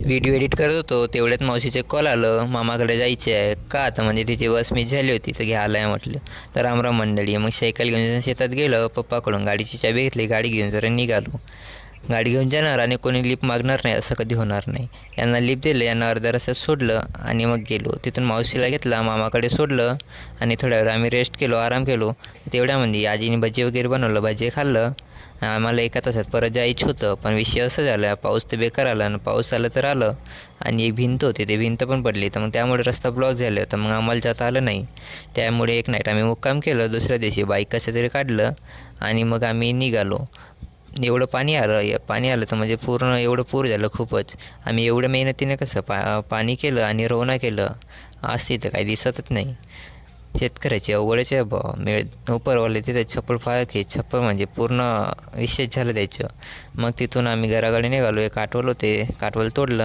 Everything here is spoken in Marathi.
व्हिडिओ एडिट करत होतो तेवढ्यात मावशीचे कॉल आलं, मामाकडे जायचे आहे का, तर म्हणजे तिची बस मिस झाली होती तर घ्यायला आहे म्हटलं. तर रामराम मंडळी. मग सायकल घेऊन शेतात गेलं, पप्पाकडून गाडीची चाबी घेतली, गाडी घेऊन जरा निघालो. गाडी घेऊन जाणार आणि कोणी लिफ्ट मागणार नाही असं कधी होणार नाही. यांना लिफ्ट दिलं, यांना अर्ध्या रस्त्यात सोडलं आणि मग गेलो. तिथून मावशीला घेतला, मामाकडे सोडलं आणि थोड्या वेळ आम्ही रेस्ट केलो, आराम केलो. तेवढ्यामध्ये आजीने भजी वगैरे बनवलं, भजी खाल्लं. आम्हाला एका तासात परत जायचं होतं, पण विषय असं झाला, पाऊस तर बेकार आला आणि पाऊस आलं तर आलं आणि एक भिंत होती, ते भिंत पण पडली, तर मग त्यामुळे रस्ता ब्लॉक झाला होता. मग आम्हाला जाता आलं नाही. त्यामुळे एक नाईट आम्ही मुक्काम केलं. दुसऱ्या दिवशी बाईक कसं तरी काढलं आणि मग आम्ही निघालो. एवढं पाणी आलं तर म्हणजे पूर्ण एवढं पूर झालं खूपच. आम्ही एवढ्या मेहनतीने कसं पाणी केलं आणि रवणा केलं, आज तिथं काही दिसतच नाही. शेतकऱ्याची अवघडच आहे बुवा. उपरवाले तिथे छप्पर फार की छप्पर म्हणजे पूर्ण विशेष झालं त्याचं. मग तिथून आम्ही घराकडे निघालो. एक काटवल होते, काटवल तोडलं